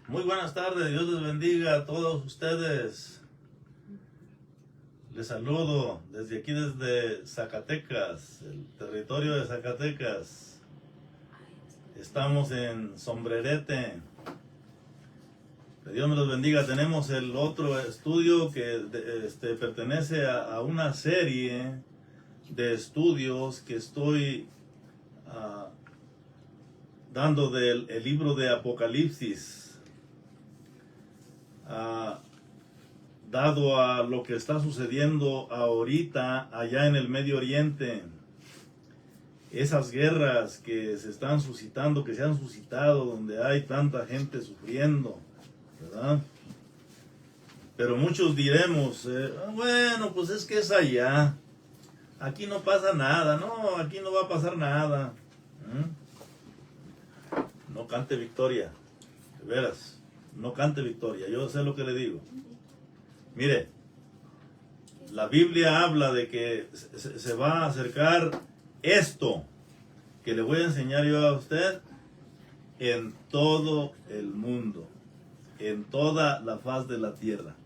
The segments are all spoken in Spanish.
Muy buenas tardes, Dios les bendiga a todos ustedes. Les saludo desde aquí, desde Zacatecas, el territorio de Zacatecas. Estamos en Sombrerete. Que Dios me los bendiga. Tenemos el otro estudio que pertenece a una serie de estudios que estoy dando del el libro de Apocalipsis. Dado a lo que está sucediendo ahorita allá en el Medio Oriente, esas guerras que se están suscitando, que se han suscitado, donde hay tanta gente sufriendo, ¿verdad? Pero muchos diremos, bueno, pues es que es allá, aquí no pasa nada, no, aquí no va a pasar nada. No cante victoria, de veras, no cante victoria, yo sé lo que le digo. Mire, la Biblia habla de que se va a acercar esto que le voy a enseñar yo a usted en todo el mundo, en toda la faz de la tierra.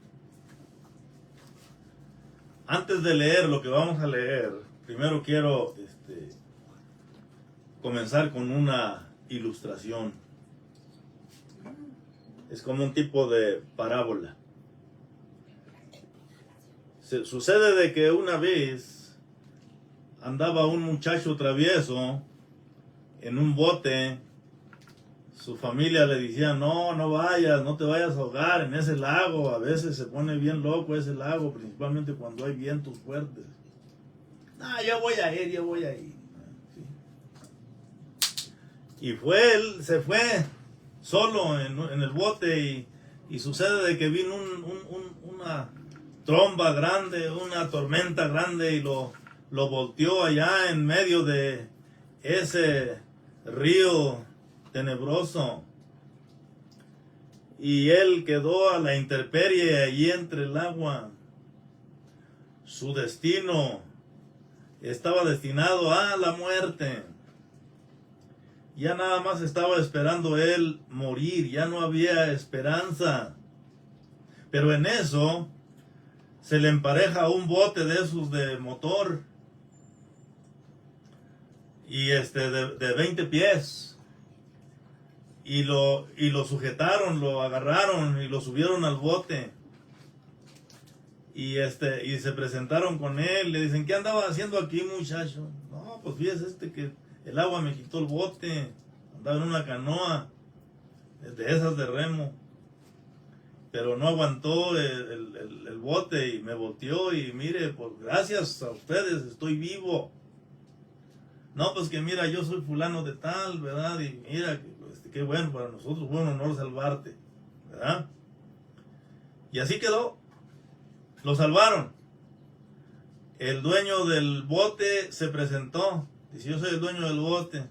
Antes de leer lo que vamos a leer, primero quiero comenzar con una ilustración. Es como un tipo de parábola. Sucede de que una vez andaba un muchacho travieso en un bote. Su familia le decía, no vayas, no te vayas a ahogar en ese lago. A veces se pone bien loco ese lago, principalmente cuando hay vientos fuertes. Yo voy a ir. Sí. Y él se fue solo en el bote y sucede de que vino una tromba grande, una tormenta grande y lo volteó allá en medio de ese río tenebroso. Y él quedó a la intemperie allí entre el agua. Su destino estaba destinado a la muerte. Ya nada más estaba esperando él morir, ya no había esperanza. Pero en eso se le empareja un bote de esos de motor y de 20 pies y lo sujetaron, lo agarraron y lo subieron al bote y se presentaron con él. Le dicen, ¿qué andaba haciendo aquí, muchacho? No, pues fíjese que el agua me quitó el bote, andaba en una canoa de esas de remo, pero no aguantó el bote y me volteó y mire, pues gracias a ustedes estoy vivo. No, pues que mira, yo soy fulano de tal, ¿verdad? Y mira, qué bueno para nosotros, fue un honor salvarte, ¿verdad? Y así quedó, lo salvaron. El dueño del bote se presentó, dice, yo soy el dueño del bote.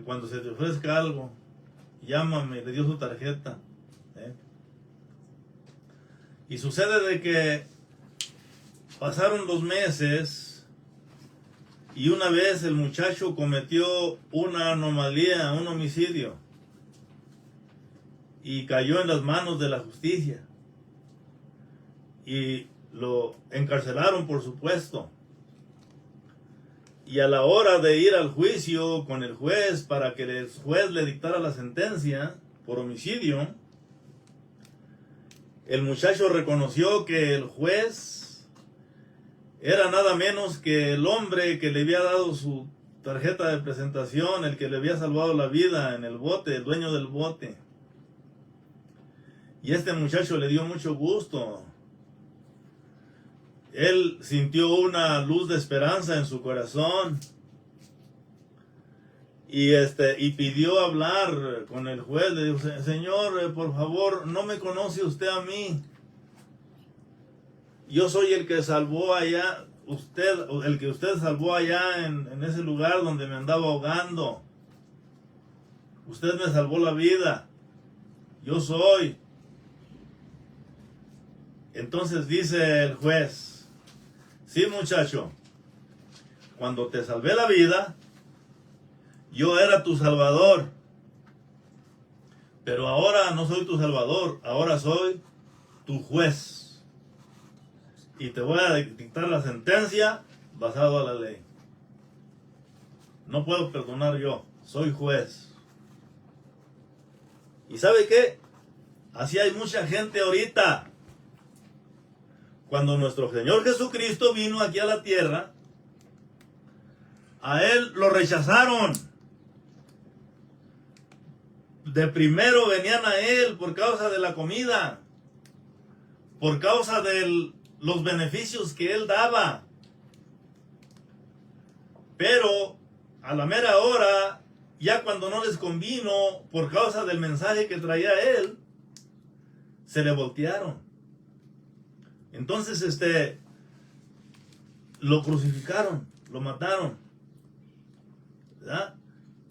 Cuando se te ofrezca algo, llámame, le dio su tarjeta. Y sucede de que pasaron los meses y una vez el muchacho cometió una anomalía, un homicidio y cayó en las manos de la justicia y lo encarcelaron, por supuesto. Y a la hora de ir al juicio con el juez para que el juez le dictara la sentencia por homicidio, el muchacho reconoció que el juez era nada menos que el hombre que le había dado su tarjeta de presentación, el que le había salvado la vida en el bote, el dueño del bote. Y este muchacho le dio mucho gusto. Él sintió una luz de esperanza en su corazón y pidió hablar con el juez. Le dijo, señor, por favor, no me conoce usted a mí. Yo soy el que salvó allá, el que usted salvó allá en ese lugar donde me andaba ahogando. Usted me salvó la vida. Yo soy. Entonces dice el juez, sí, muchacho, cuando te salvé la vida, yo era tu salvador. Pero ahora no soy tu salvador, ahora soy tu juez. Y te voy a dictar la sentencia basado a la ley. No puedo perdonar yo, soy juez. ¿Y sabe qué? Así hay mucha gente ahorita. Cuando nuestro Señor Jesucristo vino aquí a la tierra, a Él lo rechazaron. De primero venían a Él por causa de la comida, por causa de los beneficios que Él daba. Pero a la mera hora, ya cuando no les convino, por causa del mensaje que traía Él, se le voltearon. Entonces, lo crucificaron, lo mataron, ¿verdad?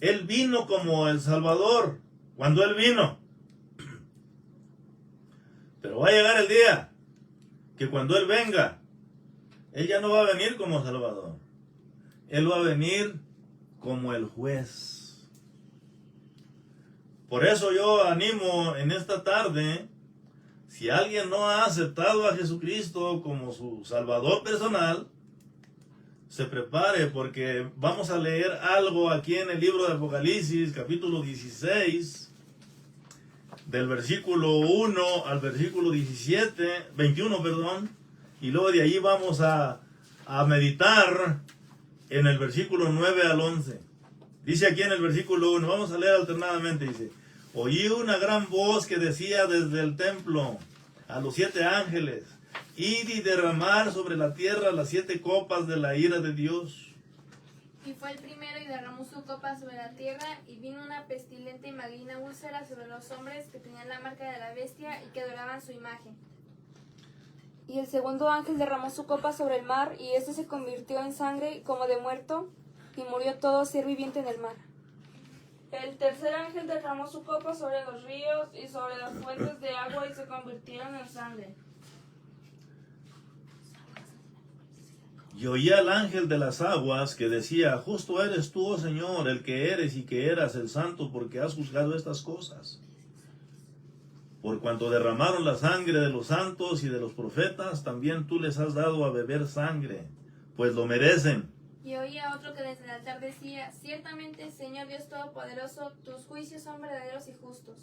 Él vino como el Salvador, cuando Él vino. Pero va a llegar el día que cuando Él venga, Él ya no va a venir como Salvador. Él va a venir como el juez. Por eso yo animo en esta tarde, si alguien no ha aceptado a Jesucristo como su Salvador personal, se prepare, porque vamos a leer algo aquí en el libro de Apocalipsis, capítulo 16, del versículo 1 al versículo 21, y luego de ahí vamos a meditar en el versículo 9 al 11. Dice aquí en el versículo 1, vamos a leer alternadamente, dice: oí una gran voz que decía desde el templo a los 7 ángeles: id y derramar sobre la tierra las 7 copas de la ira de Dios. Y fue el primero y derramó su copa sobre la tierra, y vino una pestilente y maligna úlcera sobre los hombres que tenían la marca de la bestia y que adoraban su imagen. Y el segundo ángel derramó su copa sobre el mar, y éste se convirtió en sangre como de muerto, y murió todo ser viviente en el mar. El tercer ángel derramó su copa sobre los ríos y sobre las fuentes de agua, y se convirtieron en sangre. Y oí al ángel de las aguas que decía: justo eres tú, oh Señor, el que eres y que eras el santo, porque has juzgado estas cosas. Por cuanto derramaron la sangre de los santos y de los profetas, también tú les has dado a beber sangre, pues lo merecen. Y oí a otro que desde el altar decía: ciertamente, Señor Dios Todopoderoso, tus juicios son verdaderos y justos.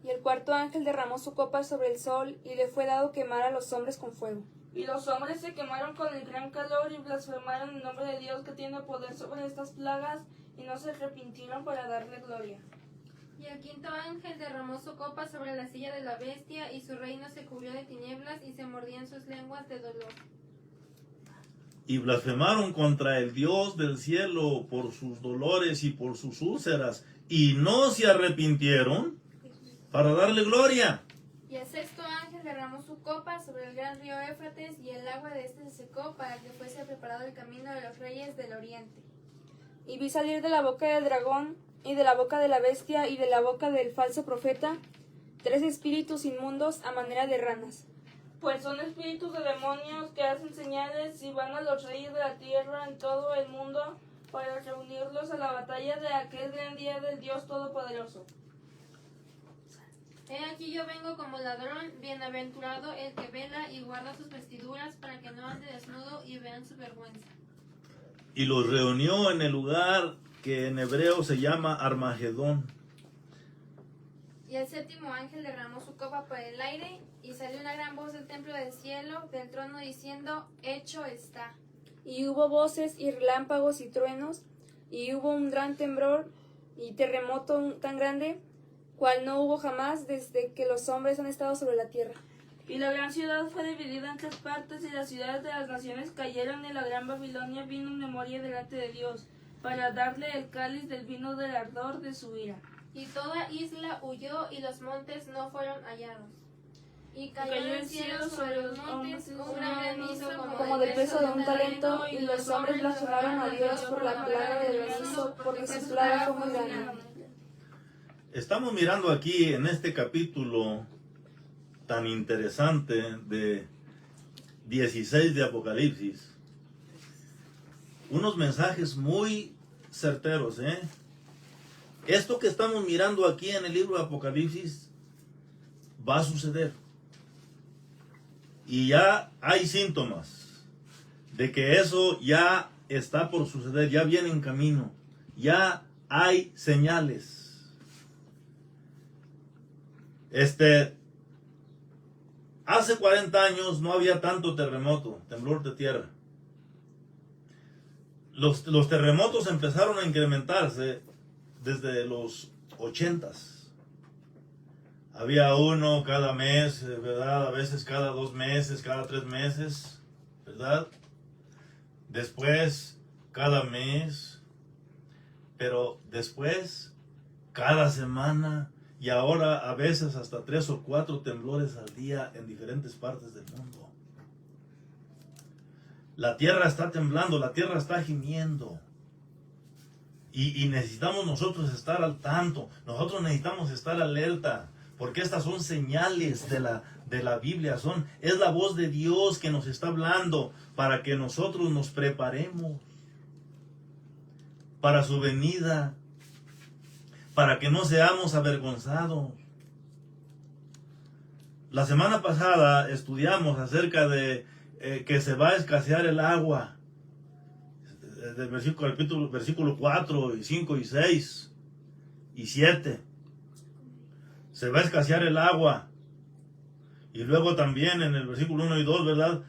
Y el cuarto ángel derramó su copa sobre el sol, y le fue dado quemar a los hombres con fuego. Y los hombres se quemaron con el gran calor y blasfemaron el nombre de Dios que tiene poder sobre estas plagas, y no se arrepintieron para darle gloria. Y el quinto ángel derramó su copa sobre la silla de la bestia, y su reino se cubrió de tinieblas, y se mordían sus lenguas de dolor. Y blasfemaron contra el Dios del cielo por sus dolores y por sus úlceras, y no se arrepintieron para darle gloria. Y el sexto ángel derramó su copa sobre el gran río Éufrates, y el agua de este se secó para que fuese preparado el camino de los reyes del oriente. Y vi salir de la boca del dragón, y de la boca de la bestia, y de la boca del falso profeta, 3 espíritus inmundos a manera de ranas. Pues son espíritus de demonios que hacen señales y van a los reyes de la tierra en todo el mundo para reunirlos a la batalla de aquel gran día del Dios Todopoderoso. He aquí yo vengo como ladrón, bienaventurado el que vela y guarda sus vestiduras para que no ande desnudo y vean su vergüenza. Y los reunió en el lugar que en hebreo se llama Armagedón. Y el séptimo ángel derramó su copa por el aire, y salió una gran voz del templo del cielo, del trono, diciendo: hecho está. Y hubo voces y relámpagos y truenos, y hubo un gran temblor y terremoto tan grande, cual no hubo jamás desde que los hombres han estado sobre la tierra. Y la gran ciudad fue dividida en 3 partes, y las ciudades de las naciones cayeron, y la gran Babilonia vino en memoria delante de Dios, para darle el cáliz del vino del ardor de su ira. Y toda isla huyó, y los montes no fueron hallados. Y cayó del cielo sobre los montes un gran granizo Como del peso de un talento, y los hombres blasfemaron a Dios por la plaga del granizo, porque su plaga fue muy grande. Estamos mirando aquí en este capítulo tan interesante de 16 de Apocalipsis unos mensajes muy certeros, esto que estamos mirando aquí en el libro de Apocalipsis va a suceder. Y ya hay síntomas de que eso ya está por suceder, ya viene en camino, ya hay señales. Hace 40 años no había tanto terremoto, temblor de tierra. Los terremotos empezaron a incrementarse desde los 80s. Había uno cada mes, ¿verdad? A veces cada 2 meses, cada 3 meses, ¿verdad? Después, cada mes, pero después, cada semana, y ahora a veces hasta 3 o 4 temblores al día en diferentes partes del mundo. La tierra está temblando, la tierra está gimiendo. Y necesitamos nosotros estar al tanto, nosotros necesitamos estar alerta, porque estas son señales de la Biblia, es la voz de Dios que nos está hablando para que nosotros nos preparemos para su venida, para que no seamos avergonzados. La semana pasada estudiamos acerca de que se va a escasear el agua, del versículo 4 y 5 y 6 y 7. Se va a escasear el agua. Y luego también en el versículo 1 y 2, ¿verdad?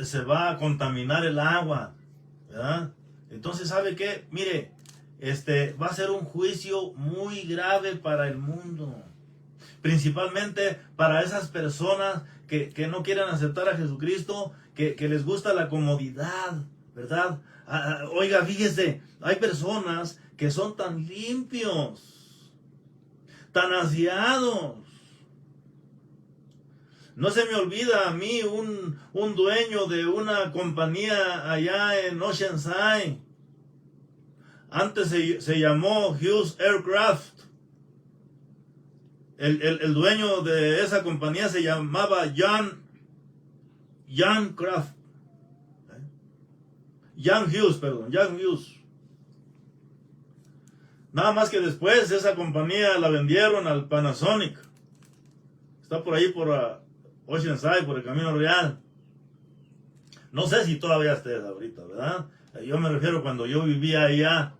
Se va a contaminar el agua, ¿verdad? Entonces, ¿sabe qué? Mire, va a ser un juicio muy grave para el mundo. Principalmente para esas personas que no quieren aceptar a Jesucristo, que les gusta la comodidad, ¿verdad? Oiga, fíjese, hay personas que son tan limpios, tan aseados. No se me olvida a mí un dueño de una compañía allá en Oceanside. Antes se llamó Hughes Aircraft. El dueño de esa compañía se llamaba John Craft. John Hughes. Nada más que después esa compañía la vendieron al Panasonic. Está por ahí por Oceanside, por el Camino Real. No sé si todavía esté ahorita, ¿verdad? Yo me refiero cuando yo vivía allá.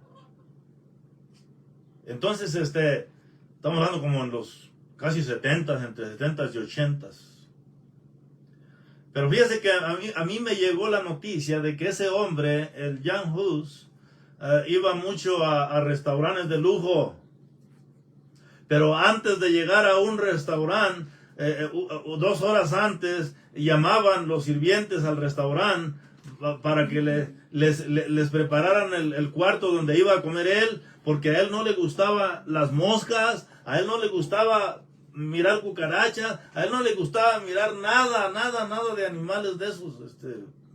Entonces, estamos hablando como en los casi 70s, entre 70s y 80s. Pero fíjese que a mí me llegó la noticia de que ese hombre, el John Hughes, iba mucho a restaurantes de lujo. Pero antes de llegar a un restaurante, 2 horas antes, llamaban los sirvientes al restaurante para que les prepararan el cuarto donde iba a comer él, porque a él no le gustaban las moscas, a él no le gustaba mirar cucarachas, a él no le gustaba mirar nada de animales de esos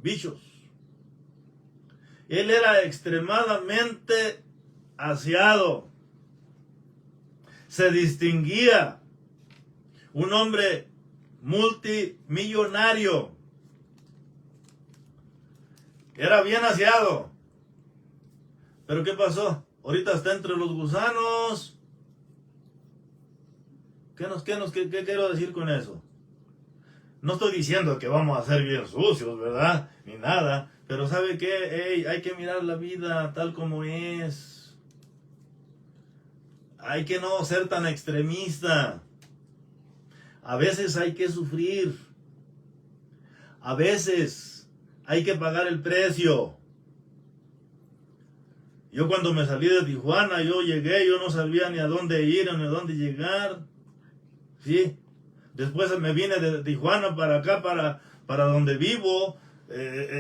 bichos. Él era extremadamente aseado, se distinguía, un hombre multimillonario, era bien aseado. Pero ¿qué pasó? Ahorita está entre los gusanos. ¿Qué quiero decir con eso? No estoy diciendo que vamos a ser bien sucios, ¿verdad? Ni nada. Pero ¿sabe qué? Hay que mirar la vida tal como es. Hay que no ser tan extremista. A veces hay que sufrir. A veces hay que pagar el precio. Yo cuando me salí de Tijuana, yo no sabía ni a dónde ir ni a dónde llegar. ¿Sí? Después me vine de Tijuana para acá, para donde vivo,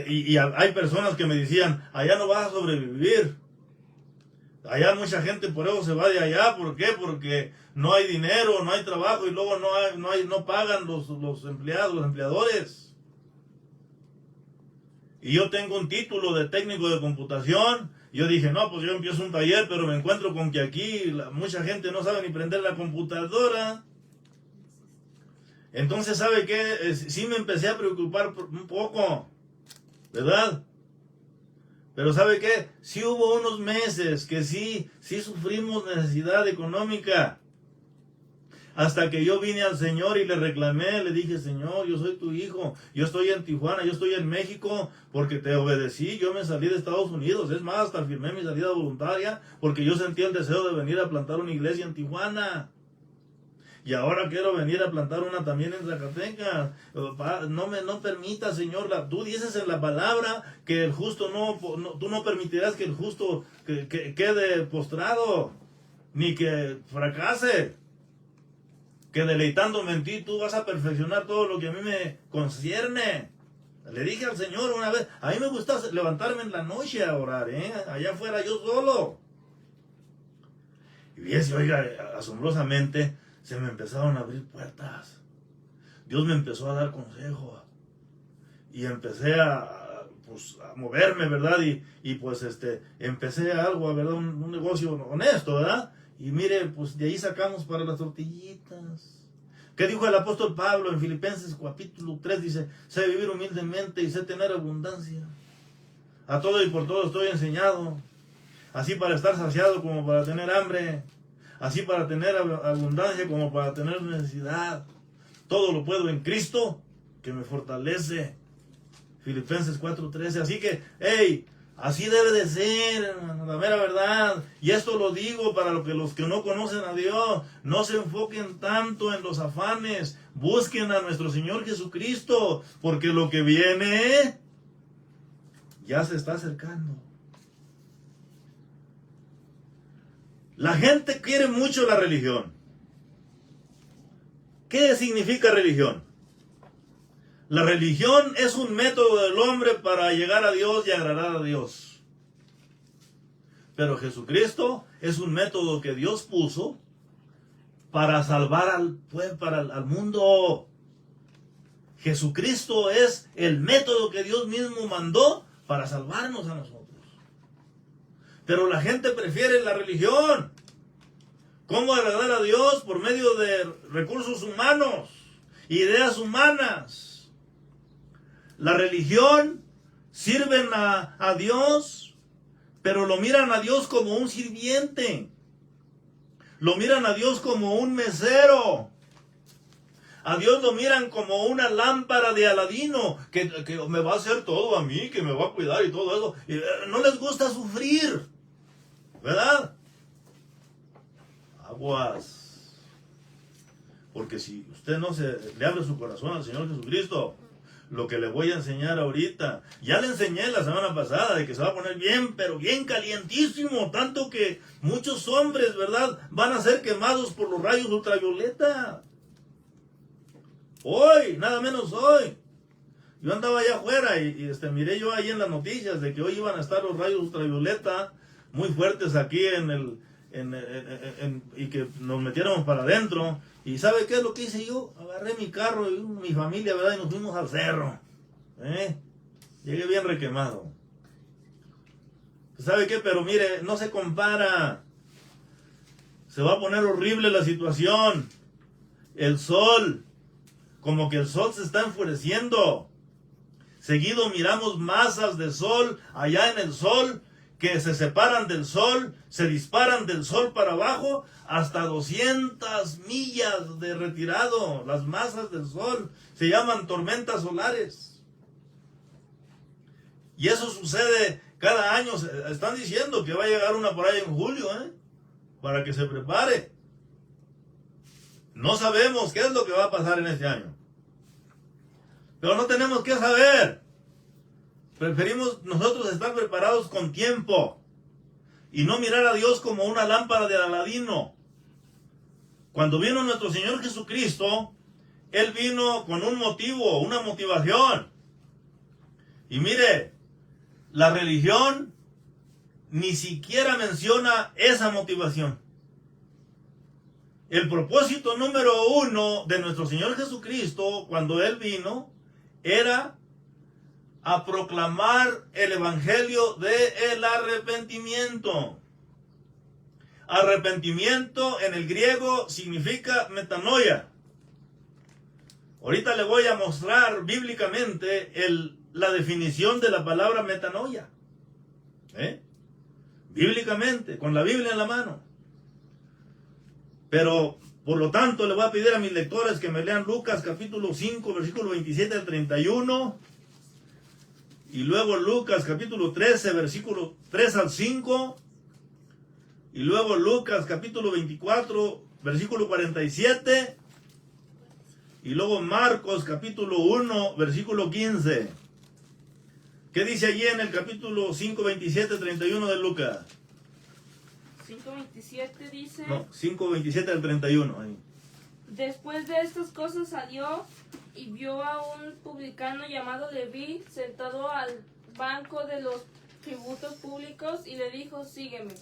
y hay personas que me decían, allá no vas a sobrevivir. Allá mucha gente por eso se va de allá. ¿Por qué? Porque no hay dinero, no hay trabajo, y luego no pagan los empleados, los empleadores. Y yo tengo un título de técnico de computación. Yo dije, no, pues yo empiezo un taller, pero me encuentro con que aquí mucha gente no sabe ni prender la computadora. Entonces, ¿sabe qué? Sí me empecé a preocupar un poco, ¿verdad? Pero ¿sabe qué? Sí hubo unos meses que sí sufrimos necesidad económica. Hasta que yo vine al Señor y le reclamé, le dije, Señor, yo soy tu hijo, yo estoy en Tijuana, yo estoy en México, porque te obedecí, yo me salí de Estados Unidos, es más, hasta firmé mi salida voluntaria, porque yo sentí el deseo de venir a plantar una iglesia en Tijuana. Y ahora quiero venir a plantar una también en Zacatecas. No permita, Señor, tú dices en la palabra que el justo tú no permitirás que el justo que quede postrado, ni que fracase. Que deleitándome en ti, tú vas a perfeccionar todo lo que a mí me concierne. Le dije al Señor una vez, a mí me gusta levantarme en la noche a orar, allá afuera yo solo. Y fíjese, oiga, asombrosamente se me empezaron a abrir puertas. Dios me empezó a dar consejo. Y empecé a moverme, ¿verdad? Y pues empecé algo, ¿verdad? Un negocio honesto, ¿verdad? Y mire, pues de ahí sacamos para las tortillitas. ¿Qué dijo el apóstol Pablo en Filipenses capítulo 3? Dice, sé vivir humildemente y sé tener abundancia. A todo y por todo estoy enseñado. Así para estar saciado como para tener hambre. Así para tener abundancia como para tener necesidad. Todo lo puedo en Cristo que me fortalece. Filipenses 4:13. Así que, hey, así debe de ser, hermano, la mera verdad. Y esto lo digo para los que no conocen a Dios. No se enfoquen tanto en los afanes. Busquen a nuestro Señor Jesucristo. Porque lo que viene ya se está acercando. La gente quiere mucho la religión. ¿Qué significa religión? La religión es un método del hombre para llegar a Dios y agradar a Dios. Pero Jesucristo es un método que Dios puso para salvar al mundo. Jesucristo es el método que Dios mismo mandó para salvarnos a nosotros. Pero la gente prefiere la religión. ¿Cómo agradar a Dios? Por medio de recursos humanos, ideas humanas. La religión sirven a Dios, pero lo miran a Dios como un sirviente. Lo miran a Dios como un mesero. A Dios lo miran como una lámpara de Aladino, que me va a hacer todo a mí, que me va a cuidar y todo eso. Y no les gusta sufrir, ¿verdad? Aguas. Porque si usted no le abre su corazón al Señor Jesucristo, lo que le voy a enseñar ahorita, ya le enseñé la semana pasada de que se va a poner bien, pero bien calientísimo, tanto que muchos hombres, ¿verdad?, van a ser quemados por los rayos ultravioleta. Hoy, nada menos hoy. Yo andaba allá afuera y miré yo ahí en las noticias de que hoy iban a estar los rayos ultravioleta muy fuertes aquí y que nos metiéramos para adentro. ¿Y sabe qué es lo que hice yo? Agarré mi carro y mi familia, ¿verdad? Y nos fuimos al cerro. Llegué bien requemado. ¿Sabe qué? Pero mire, no se compara. Se va a poner horrible la situación. El sol, como que el sol se está enfureciendo. Seguido miramos masas de sol allá en el sol, que se separan del sol, se disparan del sol para abajo, hasta 200 millas de retirado. Las masas del sol se llaman tormentas solares. Y eso sucede cada año. Están diciendo que va a llegar una por ahí en julio, para que se prepare. No sabemos qué es lo que va a pasar en este año. Pero no tenemos que saber. Preferimos nosotros estar preparados con tiempo y no mirar a Dios como una lámpara de Aladino. Cuando vino nuestro Señor Jesucristo, Él vino con un motivo, una motivación. Y mire, la religión ni siquiera menciona esa motivación. El propósito número 1 de nuestro Señor Jesucristo, cuando Él vino, era a proclamar el evangelio del arrepentimiento. Arrepentimiento en el griego significa metanoia. Ahorita le voy a mostrar bíblicamente la definición de la palabra metanoia. Bíblicamente, con la Biblia en la mano. Pero, por lo tanto, le voy a pedir a mis lectores que me lean Lucas capítulo 5, versículo 27 al 31. Y luego Lucas capítulo 13, versículo 3 al 5. Y luego Lucas capítulo 24, versículo 47. Y luego Marcos capítulo 1, versículo 15. ¿Qué dice allí en el capítulo 5, 27, 31 de Lucas? 5:27 dice... No, 5, 27 al 31. Ahí. Después de estas cosas salió y vio a un publicano llamado Leví sentado al banco de los tributos públicos y le dijo, sígueme.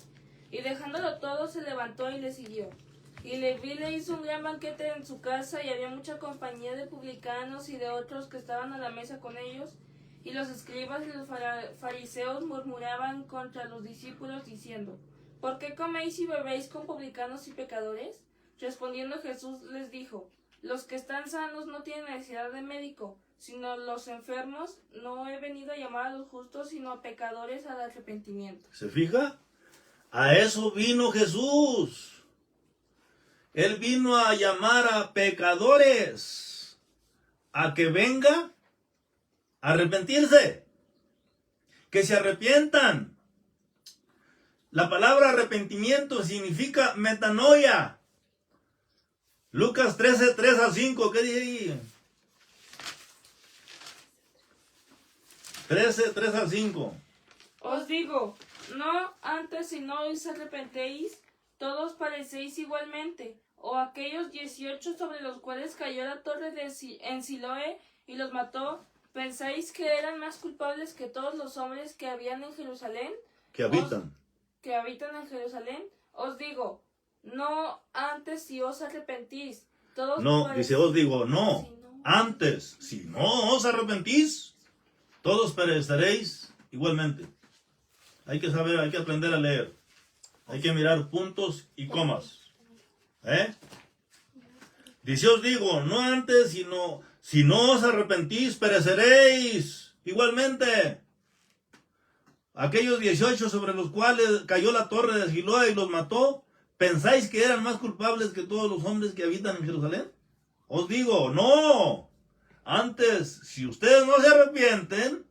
Y dejándolo todo se levantó y le siguió. Y Leví le hizo un gran banquete en su casa y había mucha compañía de publicanos y de otros que estaban a la mesa con ellos. Y los escribas y los fariseos murmuraban contra los discípulos diciendo, ¿por qué coméis y bebéis con publicanos y pecadores? Respondiendo Jesús les dijo, los que están sanos no tienen necesidad de médico, sino los enfermos. No he venido a llamar a los justos, sino a pecadores al arrepentimiento. ¿Se fija? A eso vino Jesús. Él vino a llamar a pecadores a que venga a arrepentirse, que se arrepientan. La palabra arrepentimiento significa metanoia. Lucas 13, 3 a 5, ¿qué dice ahí? 13, 3 a 5. Os digo, no antes si no os arrepentéis, todos parecéis igualmente. O aquellos 18 sobre los cuales cayó la torre en Siloé y los mató, ¿pensáis que eran más culpables que todos los hombres que habían en Jerusalén? Que habitan. Que habitan en Jerusalén. Os digo, no antes si os arrepentís. Todos No, dice, os digo, no. Si no. Antes, si no os arrepentís, todos pereceréis igualmente. Hay que saber, hay que aprender a leer. Hay que mirar puntos y comas. Dice, os digo, no antes, sino, si no os arrepentís, pereceréis igualmente. Aquellos 18 sobre los cuales cayó la torre de Siloé y los mató, ¿pensáis que eran más culpables que todos los hombres que habitan en Jerusalén? Os digo, no. Antes, si ustedes no se arrepienten,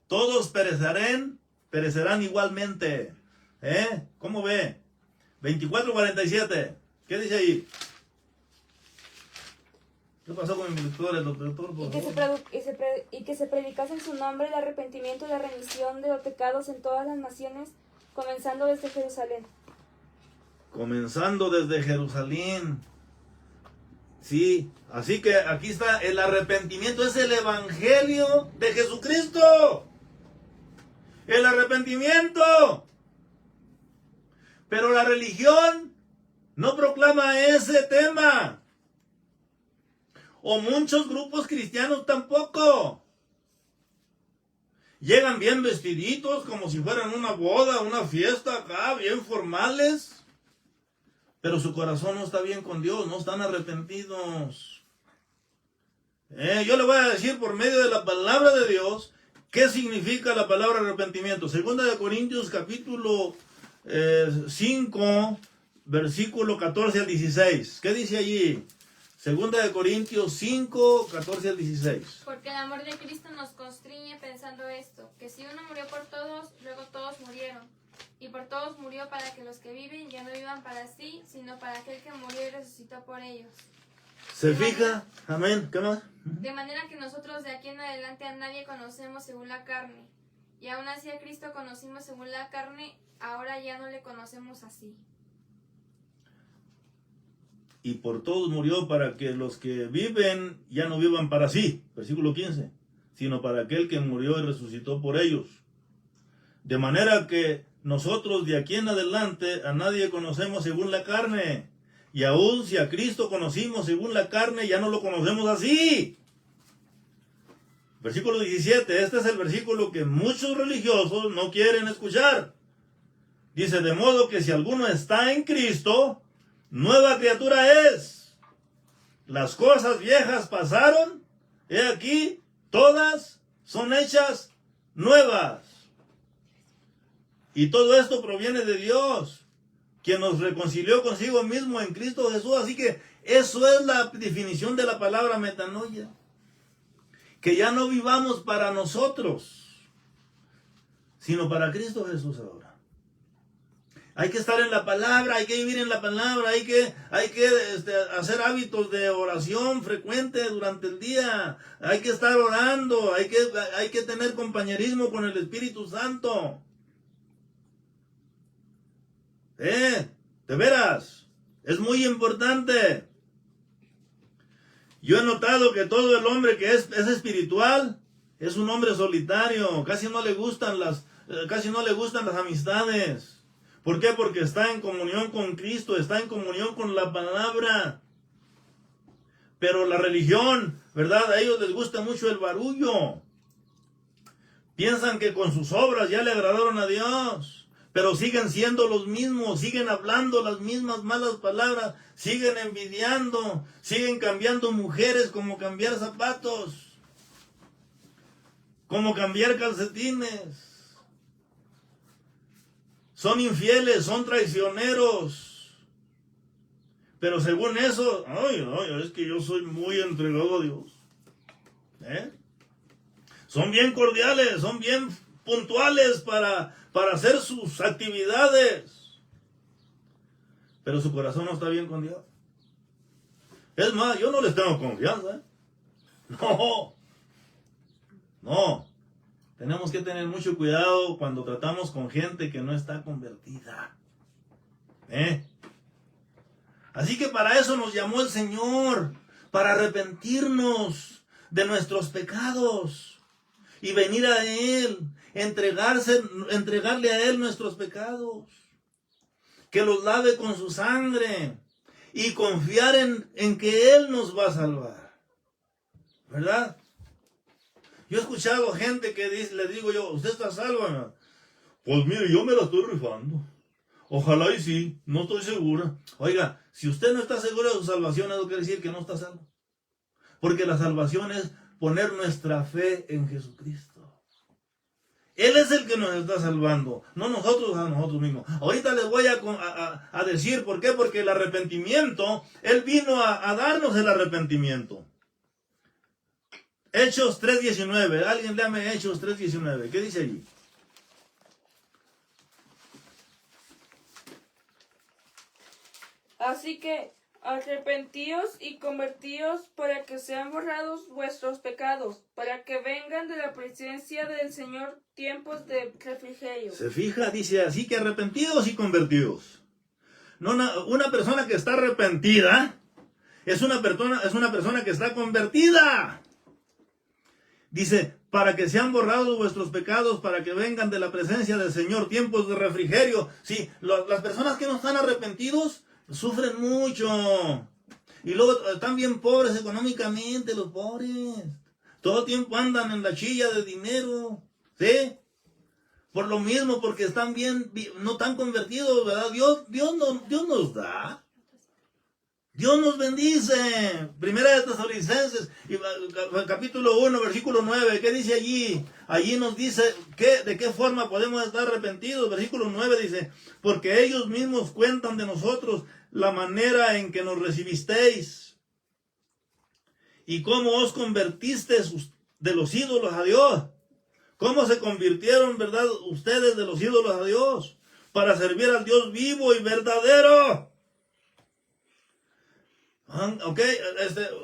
todos perecerán igualmente. ¿Cómo ve? 24:47. ¿Qué dice ahí? ¿Qué pasó con mis lectores, doctor? Y que se predicase en su nombre el arrepentimiento y la remisión de los pecados en todas las naciones, comenzando desde Jerusalén. Comenzando desde Jerusalén. Sí, así que aquí está el arrepentimiento, es el evangelio de Jesucristo. El arrepentimiento. Pero la religión no proclama ese tema. O muchos grupos cristianos tampoco. Llegan bien vestiditos como si fueran una boda, una fiesta acá, bien formales. Pero su corazón no está bien con Dios, no están arrepentidos. Yo le voy a decir por medio de la palabra de Dios qué significa la palabra arrepentimiento. Segunda de Corintios capítulo 5, versículo 14 al 16. ¿Qué dice allí? Segunda de Corintios 5, 14 al 16. Porque el amor de Cristo nos constriñe pensando esto, que si uno murió por todos, luego todos murieron. Y por todos murió para que los que viven ya no vivan para sí, sino para aquel que murió y resucitó por ellos. ¿Se fija? Amén. ¿Qué más? De manera que nosotros de aquí en adelante a nadie conocemos según la carne. Y aún así a Cristo conocimos según la carne, ahora ya no le conocemos así. Y por todos murió para que los que viven ya no vivan para sí, versículo 15, sino para aquel que murió y resucitó por ellos. De manera que nosotros de aquí en adelante a nadie conocemos según la carne. Y aún si a Cristo conocimos según la carne, ya no lo conocemos así. Versículo 17, este es el versículo que muchos religiosos no quieren escuchar. Dice, de modo que si alguno está en Cristo, nueva criatura es. Las cosas viejas pasaron, he aquí, todas son hechas nuevas. Y todo esto proviene de Dios, quien nos reconcilió consigo mismo en Cristo Jesús. Así que eso es la definición de la palabra metanoia. Que ya no vivamos para nosotros, sino para Cristo Jesús ahora. Hay que estar en la palabra, hay que vivir en la palabra, hay que hacer hábitos de oración frecuente durante el día. Hay que estar orando, hay que tener compañerismo con el Espíritu Santo. De veras, es muy importante. Yo he notado que todo el hombre que es espiritual es un hombre solitario, casi no le gustan las amistades. ¿Por qué? Porque está en comunión con Cristo, está en comunión con la palabra. Pero la religión, ¿verdad? A ellos les gusta mucho el barullo. Piensan que con sus obras ya le agradaron a Dios, pero siguen siendo los mismos, siguen hablando las mismas malas palabras, siguen envidiando, siguen cambiando mujeres como cambiar zapatos, como cambiar calcetines. Son infieles, son traicioneros. Pero según eso, es que yo soy muy entregado a Dios. Son bien cordiales, son bien puntuales para hacer sus actividades. Pero su corazón no está bien con Dios. Es más, yo no les tengo confianza. No. Tenemos que tener mucho cuidado cuando tratamos con gente que no está convertida. Así que para eso nos llamó el Señor, para arrepentirnos de nuestros pecados y venir a Él, entregarle a Él nuestros pecados, que los lave con su sangre y confiar en que Él nos va a salvar. ¿Verdad? Yo he escuchado gente que dice, le digo yo, ¿usted está salvo, no? Pues mire, yo me la estoy rifando. Ojalá y sí, no estoy segura. Oiga, si usted no está seguro de su salvación, eso quiere decir que no está salvo. Porque la salvación es poner nuestra fe en Jesucristo. Él es el que nos está salvando, no nosotros a nosotros mismos. Ahorita les voy a decir por qué, porque el arrepentimiento, Él vino a darnos el arrepentimiento. Hechos 3:19. Alguien léame Hechos 3:19. ¿Qué dice allí? Así que arrepentíos y convertíos para que sean borrados vuestros pecados, para que vengan de la presencia del Señor tiempos de refrigerio. Se fija, dice así que arrepentidos y convertidos. No, una persona que está arrepentida es una persona que está convertida. Dice, para que sean borrados vuestros pecados, para que vengan de la presencia del Señor tiempos de refrigerio. Sí, las personas que no están arrepentidos sufren mucho. Y luego están bien pobres económicamente, los pobres. Todo el tiempo andan en la chilla de dinero. ¿Sí? Por lo mismo, porque están no están convertidos, ¿verdad? Dios nos da. Dios nos bendice. Primera de Tesalonicenses, capítulo 1, versículo 9. ¿Qué dice allí? Allí nos dice de qué forma podemos estar arrepentidos. Versículo 9 dice, porque ellos mismos cuentan de nosotros la manera en que nos recibisteis y cómo os convertisteis de los ídolos a Dios. Cómo se convirtieron, ¿verdad? Ustedes de los ídolos a Dios para servir al Dios vivo y verdadero. Ok,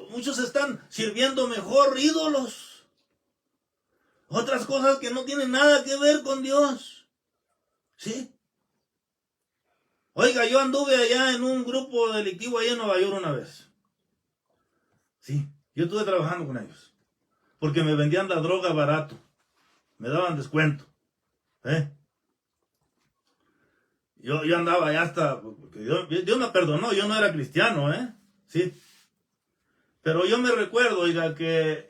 muchos están sirviendo mejor ídolos, otras cosas que no tienen nada que ver con Dios. ¿Sí? Oiga, yo anduve allá en un grupo delictivo allá en Nueva York una vez. Sí, yo estuve trabajando con ellos, porque me vendían la droga barato, me daban descuento. Yo andaba allá hasta, porque Dios me perdonó, yo no era cristiano, Sí. Pero yo me recuerdo, oiga, que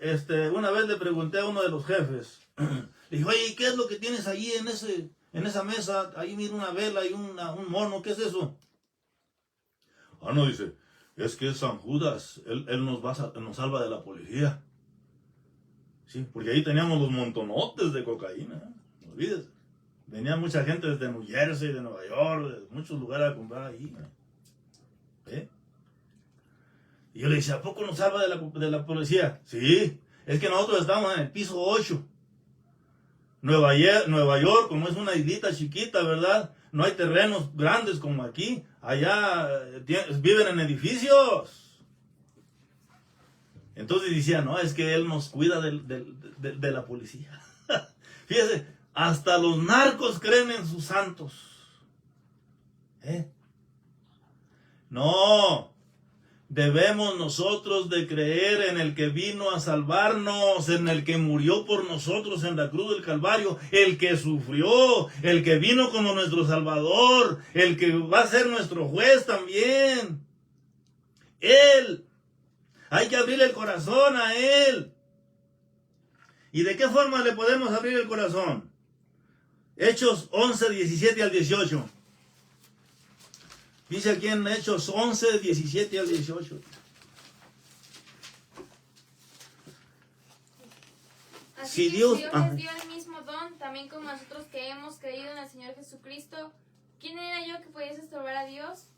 una vez le pregunté a uno de los jefes, le dije, oye, ¿qué es lo que tienes allí en esa mesa? Ahí mira una vela y un mono, ¿qué es eso? No, dice, es que es San Judas, él nos salva de la policía. Sí, porque ahí teníamos los montonotes de cocaína, no olvides. Venía mucha gente desde New Jersey, de Nueva York, de muchos lugares a comprar ahí. ¿Eh? Y yo le decía, ¿a poco nos salva de la policía? Sí, es que nosotros estamos en el piso 8. Nueva York, como es una islita chiquita, ¿verdad? No hay terrenos grandes como aquí. Allá viven en edificios. Entonces decía, no, es que él nos cuida de la policía. Fíjese, hasta los narcos creen en sus santos. No. Debemos nosotros de creer en el que vino a salvarnos, en el que murió por nosotros en la cruz del Calvario, el que sufrió, el que vino como nuestro Salvador, el que va a ser nuestro juez también. Él. Hay que abrir el corazón a Él. ¿Y de qué forma le podemos abrir el corazón? Hechos 11, 17 al 18. Dice aquí en Hechos 11, 17 al 18. Así Si que Dios- si Dios les dio el mismo don, también como nosotros que hemos creído en el Señor Jesucristo, ¿quién era yo que pudiese estorbar a Dios?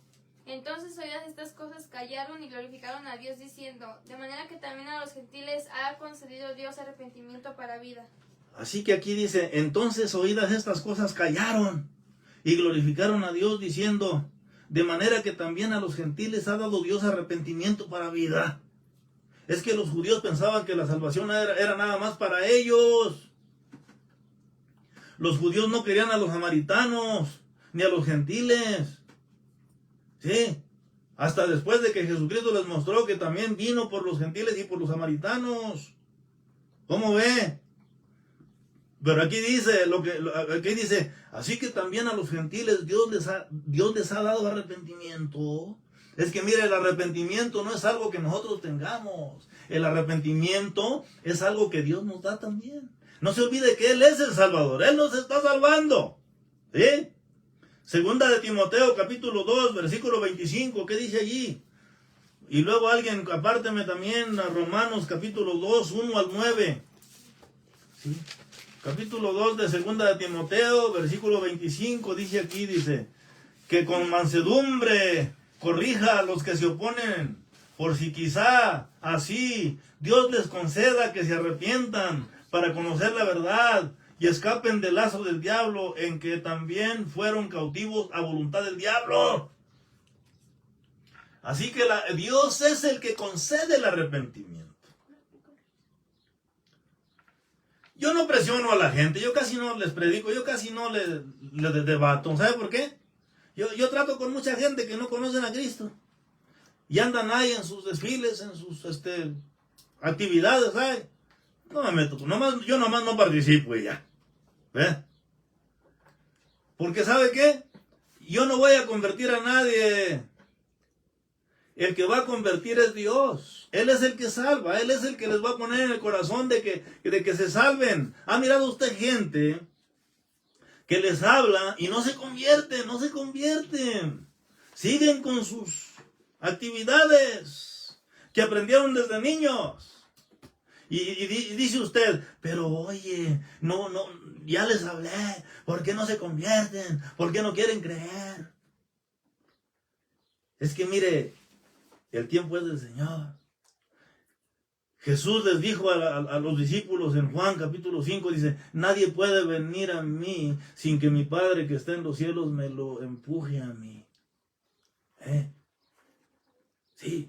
Entonces oídas estas cosas callaron y glorificaron a Dios diciendo, de manera que también a los gentiles ha concedido Dios arrepentimiento para vida. Así que aquí dice, entonces oídas estas cosas callaron y glorificaron a Dios diciendo, de manera que también a los gentiles ha dado Dios arrepentimiento para vida. Es que los judíos pensaban que la salvación era nada más para ellos. Los judíos no querían a los samaritanos, ni a los gentiles. Sí, hasta después de que Jesucristo les mostró que también vino por los gentiles y por los samaritanos. ¿Cómo ve? Pero aquí dice, así que también a los gentiles Dios les ha dado arrepentimiento. Es que mire, el arrepentimiento no es algo que nosotros tengamos. El arrepentimiento es algo que Dios nos da también. No se olvide que Él es el Salvador. Él nos está salvando. ¿Sí? Segunda de Timoteo, capítulo 2, versículo 25. ¿Qué dice allí? Y luego alguien, apárteme también a Romanos, capítulo 2, 1 al 9. ¿Sí? Capítulo 2 de Segunda de Timoteo, versículo 25, dice aquí, dice, que con mansedumbre corrija a los que se oponen, por si quizá así Dios les conceda que se arrepientan para conocer la verdad y escapen del lazo del diablo en que también fueron cautivos a voluntad del diablo. Así que Dios es el que concede el arrepentimiento. Yo no presiono a la gente, yo casi no les predico, yo casi no les debato. ¿Sabe por qué? Yo trato con mucha gente que no conocen a Cristo. Y andan ahí en sus desfiles, en sus actividades, ¿sabe? No me meto, yo nomás no participo y ya. ¿Ve? Porque ¿sabe qué? Yo no voy a convertir a nadie. El que va a convertir es Dios. Él es el que salva. Él es el que les va a poner en el corazón de que se salven. ¿Ha mirado usted gente que les habla y no se convierten? Siguen con sus actividades que aprendieron desde niños. Y dice usted, pero oye, no, ya les hablé. ¿Por qué no se convierten? ¿Por qué no quieren creer? Es que mire, el tiempo es del Señor. Jesús les dijo a los discípulos en Juan capítulo 5, dice, nadie puede venir a mí sin que mi Padre que está en los cielos me lo empuje a mí. Sí.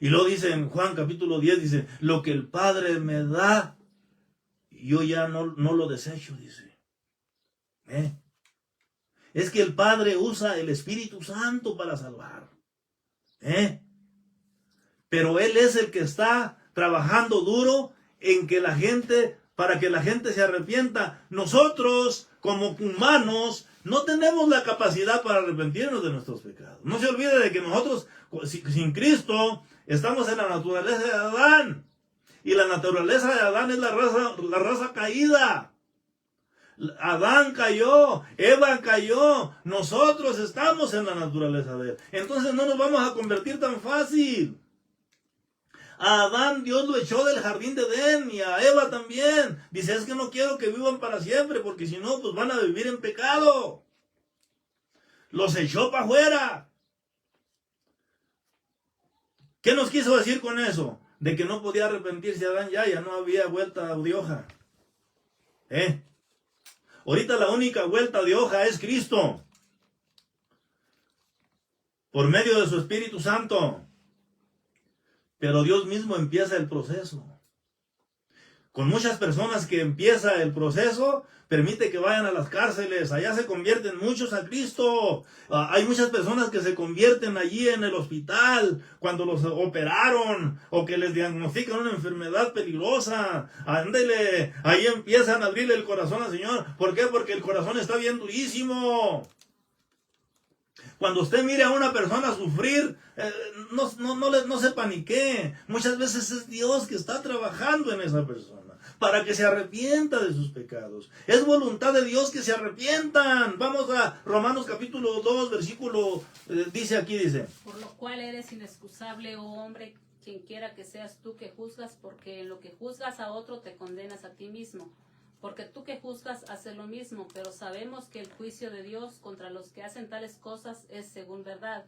Y luego dice en Juan capítulo 10, dice, lo que el Padre me da, yo ya no lo desecho, dice. Es que el Padre usa el Espíritu Santo para salvar. Pero Él es el que está trabajando duro en que para que la gente se arrepienta. Nosotros, como humanos, no tenemos la capacidad para arrepentirnos de nuestros pecados. No se olvide de que nosotros, sin Cristo, estamos en la naturaleza de Adán. Y la naturaleza de Adán es la raza caída. Adán cayó, Eva cayó, nosotros estamos en la naturaleza de él. Entonces no nos vamos a convertir tan fácil. A Adán Dios lo echó del jardín de Edén y a Eva también. Dice, es que no quiero que vivan para siempre, porque si no, pues van a vivir en pecado. Los echó para afuera. ¿Qué nos quiso decir con eso? De que no podía arrepentirse Adán ya no había vuelta de hoja. Ahorita la única vuelta de hoja es Cristo. Por medio de su Espíritu Santo. Pero Dios mismo empieza el proceso. Con muchas personas que empieza el proceso, permite que vayan a las cárceles. Allá se convierten muchos a Cristo. Hay muchas personas que se convierten allí en el hospital cuando los operaron o que les diagnostican una enfermedad peligrosa. Ándele, ahí empiezan a abrirle el corazón al Señor. ¿Por qué? Porque el corazón está bien durísimo. Cuando usted mire a una persona sufrir, no se panique. Muchas veces es Dios que está trabajando en esa persona para que se arrepienta de sus pecados. Es voluntad de Dios que se arrepientan. Vamos a Romanos capítulo 2, versículo, dice. Por lo cual eres inexcusable, oh hombre, quien quiera que seas tú que juzgas, porque en lo que juzgas a otro te condenas a ti mismo. Porque tú que juzgas haces lo mismo, pero sabemos que el juicio de Dios contra los que hacen tales cosas es según verdad.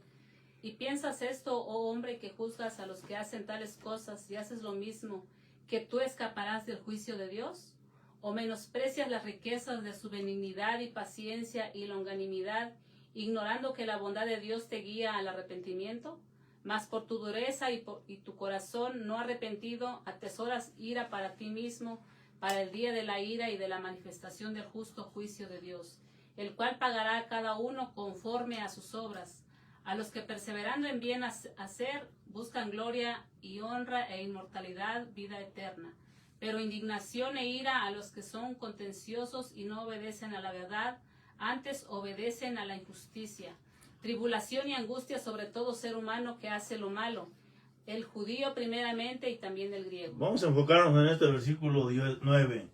¿Y piensas esto, oh hombre, que juzgas a los que hacen tales cosas y haces lo mismo, que tú escaparás del juicio de Dios? ¿O menosprecias las riquezas de su benignidad y paciencia y longanimidad, ignorando que la bondad de Dios te guía al arrepentimiento? Mas por tu dureza y tu corazón no arrepentido, atesoras ira para ti mismo, para el día de la ira y de la manifestación del justo juicio de Dios, el cual pagará a cada uno conforme a sus obras. A los que perseverando en bien hacer, buscan gloria y honra e inmortalidad, vida eterna. Pero indignación e ira a los que son contenciosos y no obedecen a la verdad, antes obedecen a la injusticia. Tribulación y angustia sobre todo ser humano que hace lo malo, el judío primeramente y también el griego. Vamos a enfocarnos en este versículo 9.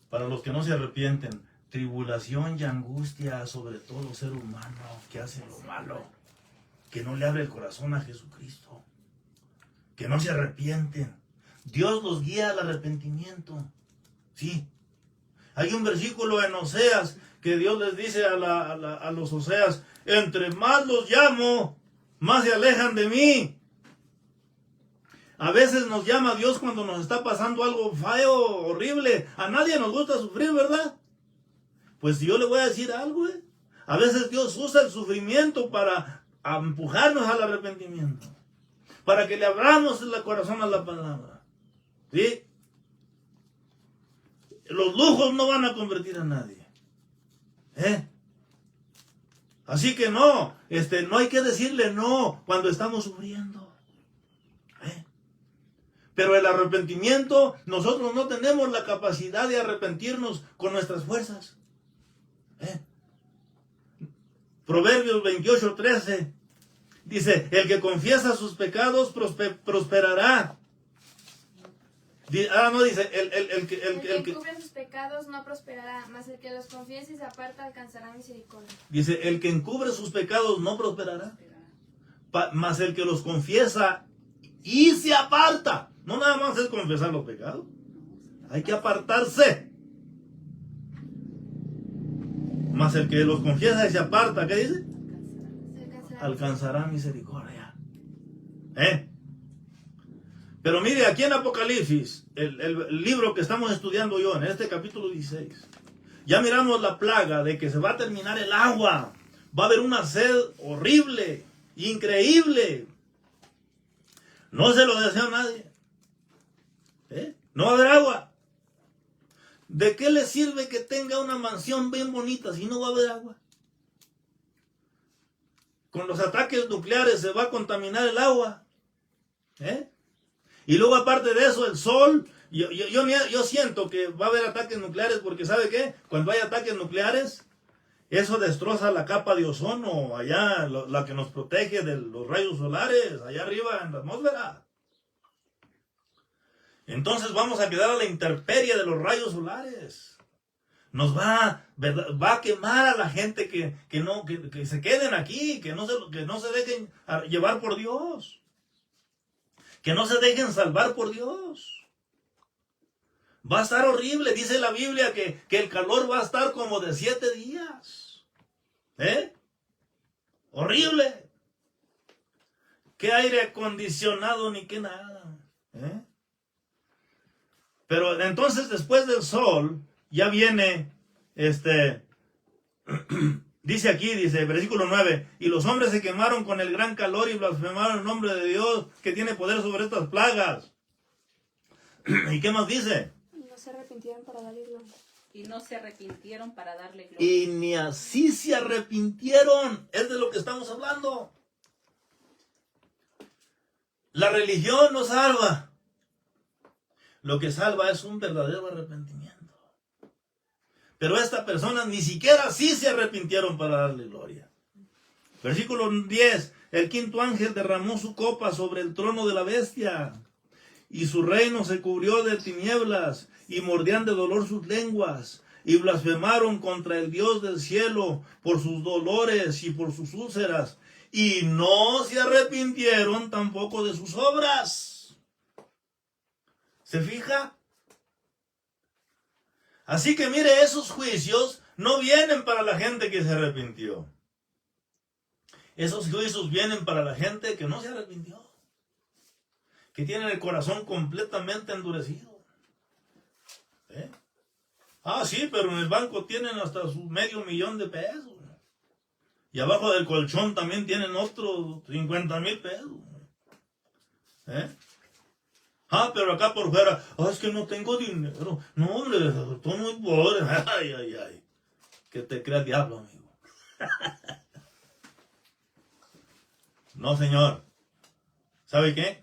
Para los que no se arrepienten, tribulación y angustia sobre todo ser humano que hace lo malo, que no le abre el corazón a Jesucristo, que no se arrepienten. Dios los guía al arrepentimiento. Sí. Hay un versículo en Oseas que Dios les dice a los Oseas, entre más los llamo, más se alejan de mí. A veces nos llama Dios cuando nos está pasando algo feo, horrible. A nadie nos gusta sufrir, ¿verdad? Pues yo le voy a decir algo, A veces Dios usa el sufrimiento para empujarnos al arrepentimiento. Para que le abramos el corazón a la palabra. ¿Sí? Los lujos no van a convertir a nadie. Así que no hay que decirle no cuando estamos sufriendo. Pero el arrepentimiento, nosotros no tenemos la capacidad de arrepentirnos con nuestras fuerzas. Proverbios 28:13 dice, el que confiesa sus pecados prosperará. Dice, el que encubre sus pecados no prosperará, mas el que los confiesa y se aparta alcanzará misericordia. Dice, el que encubre sus pecados no prosperará, mas el que los confiesa y se aparta. No nada más es confesar los pecados. Hay que apartarse. Mas el que los confiesa y se aparta, ¿qué dice? Alcanzará misericordia. Pero mire, aquí en Apocalipsis, el libro que estamos estudiando yo, en este capítulo 16, ya miramos la plaga de que se va a terminar el agua. Va a haber una sed horrible, increíble. No se lo desea a nadie. No va a haber agua. ¿De qué le sirve que tenga una mansión bien bonita si no va a haber agua? Con los ataques nucleares se va a contaminar el agua. Y luego aparte de eso, el sol. Yo siento que va a haber ataques nucleares porque ¿sabe qué? Cuando hay ataques nucleares, eso destroza la capa de ozono, allá, la que nos protege de los rayos solares, allá arriba en la atmósfera. Entonces vamos a quedar a la intemperie de los rayos solares. Nos va a quemar a la gente que se queden aquí, que no se dejen llevar por Dios. que no se dejen salvar por Dios. Va a estar horrible, dice la Biblia que el calor va a estar como de 7 días. Horrible. Qué aire acondicionado ni qué nada. Pero entonces después del sol ya viene dice aquí, dice versículo 9, y los hombres se quemaron con el gran calor y blasfemaron el nombre de Dios que tiene poder sobre estas plagas. ¿Y qué más dice? No se arrepintieron para darle gloria. Y no se arrepintieron para darle gloria. Y ni así se arrepintieron. Es de lo que estamos hablando. La religión no salva. Lo que salva es un verdadero arrepentimiento. Pero esta persona ni siquiera así se arrepintieron para darle gloria. Versículo 10. El quinto ángel derramó su copa sobre el trono de la bestia, y su reino se cubrió de tinieblas, y mordían de dolor sus lenguas, y blasfemaron contra el Dios del cielo por sus dolores y por sus úlceras, y no se arrepintieron tampoco de sus obras. ¿Se fija? Así que mire, esos juicios no vienen para la gente que se arrepintió. Esos juicios vienen para la gente que no se arrepintió, que tienen el corazón completamente endurecido. Ah, sí, pero en el banco tienen hasta su $500,000 de pesos. Y abajo del colchón también tienen otros 50,000 pesos. Ah, pero acá por fuera, es que no tengo dinero. No, hombre, estoy muy pobre. Ay, ay, ay. Que te crea el diablo, amigo. No, señor. ¿Sabe qué?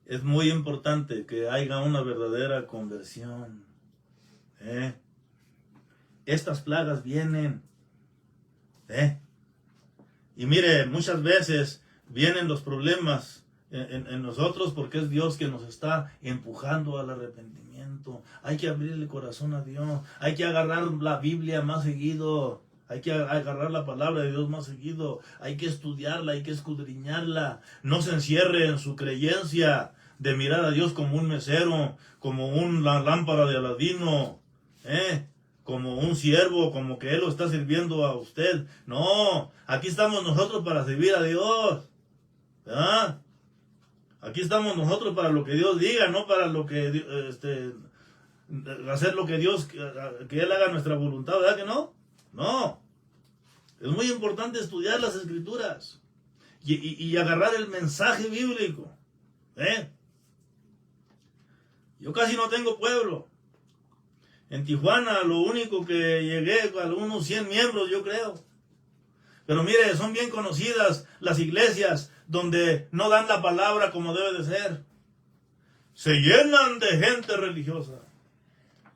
Es muy importante que haya una verdadera conversión. Estas plagas vienen. Y mire, muchas veces vienen los problemas en nosotros porque es Dios que nos está empujando al arrepentimiento. Hay que abrir el corazón a Dios. Hay que agarrar la Biblia más seguido. Hay que agarrar la palabra de Dios más seguido. Hay que estudiarla, hay que escudriñarla. No se encierre en su creencia de mirar a Dios como un mesero, como una lámpara de Aladino, como un siervo, como que Él lo está sirviendo a usted. No, aquí estamos nosotros para servir a Dios. ¿Verdad? Aquí estamos nosotros para lo que Dios diga, no para lo que hacer lo que Dios, que Él haga nuestra voluntad, ¿verdad que no? No. Es muy importante estudiar las Escrituras y agarrar el mensaje bíblico. Yo casi no tengo pueblo. En Tijuana lo único que llegué a unos 100 miembros, yo creo. Pero mire, son bien conocidas las iglesias donde no dan la palabra como debe de ser. Se llenan de gente religiosa.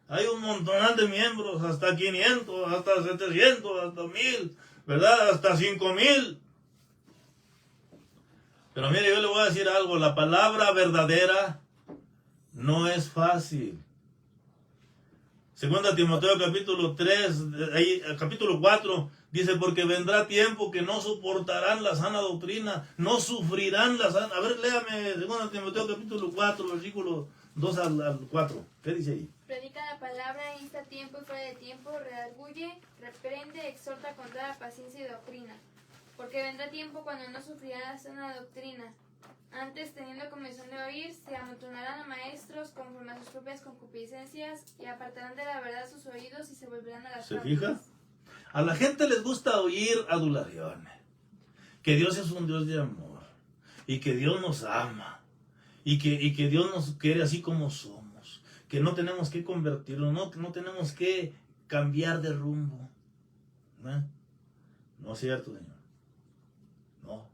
Hay un montón de miembros, hasta 500, hasta 700, hasta 1000, ¿verdad? Hasta 5000. Pero mire, yo le voy a decir algo, la palabra verdadera no es fácil. Segunda Timoteo capítulo 3, capítulo 4, dice, porque vendrá tiempo que no soportarán la sana doctrina, no sufrirán la sana... A ver, léame Segunda Timoteo capítulo 4, versículo 2 al 4. ¿Qué dice ahí? Predica la palabra, insta a tiempo y fuera de tiempo, redarguye, reprende, exhorta con toda paciencia y doctrina. Porque vendrá tiempo cuando no sufrirán la sana doctrina. Antes, teniendo comezón de oír, se amontonarán a maestros conforme a sus propias concupiscencias y apartarán de la verdad sus oídos y se volverán a las ¿Se fábulas. fija? A la gente les gusta oír adulaciones. Que Dios es un Dios de amor. Y que Dios nos ama. Y que Dios nos quiere así como somos. Que no tenemos que convertirnos. No tenemos que cambiar de rumbo. No es cierto, Señor. No.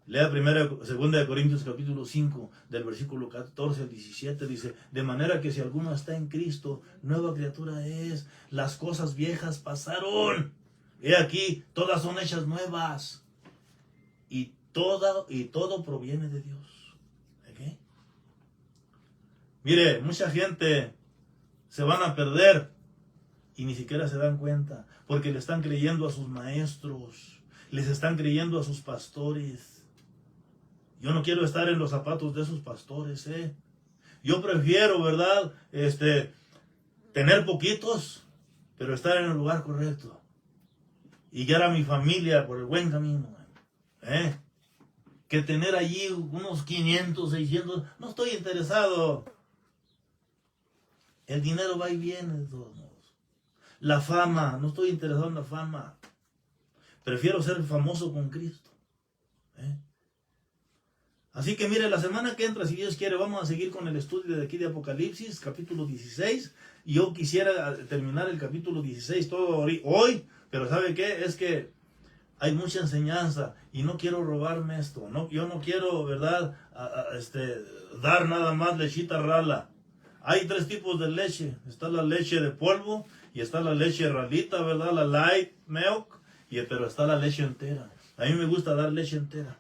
Lea 2 Corintios capítulo 5, del versículo 14 al 17, dice, de manera que si alguno está en Cristo, nueva criatura es, las cosas viejas pasaron, he aquí, todas son hechas nuevas, y todo proviene de Dios. ¿Okay? Mire, mucha gente se van a perder, y ni siquiera se dan cuenta, porque le están creyendo a sus maestros, les están creyendo a sus pastores. Yo no quiero estar en los zapatos de esos pastores, Yo prefiero, ¿verdad? Tener poquitos, pero estar en el lugar correcto. Y guiar a mi familia por el buen camino, que tener allí unos 500, 600. No estoy interesado. El dinero va y viene de todos modos. La fama, no estoy interesado en la fama. Prefiero ser famoso con Cristo. Así que mire, la semana que entra, si Dios quiere, vamos a seguir con el estudio de aquí de Apocalipsis, capítulo 16. Y yo quisiera terminar el capítulo 16 todo hoy, pero ¿sabe qué? Es que hay mucha enseñanza y no quiero robarme esto. Yo no quiero, ¿verdad? Dar nada más lechita rala. Hay 3 tipos de leche. Está la leche de polvo y está la leche ralita, ¿verdad? La light milk, pero está la leche entera. A mí me gusta dar leche entera.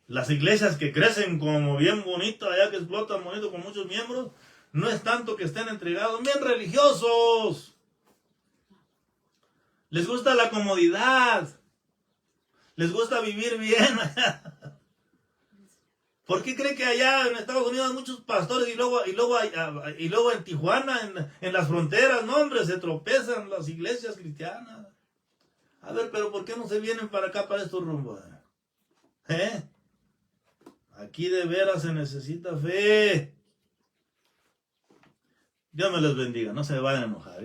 Las iglesias que crecen como bien bonitas, allá que explotan bonito con muchos miembros, no es tanto que estén entregados, bien religiosos. Les gusta la comodidad. Les gusta vivir bien. ¿Por qué cree que allá en Estados Unidos hay muchos pastores y luego en Tijuana, en las fronteras, no hombre, se tropezan las iglesias cristianas? A ver, pero ¿por qué no se vienen para acá, para estos rumbos? Aquí de veras se necesita fe. Dios me les bendiga, no se vayan a enojar,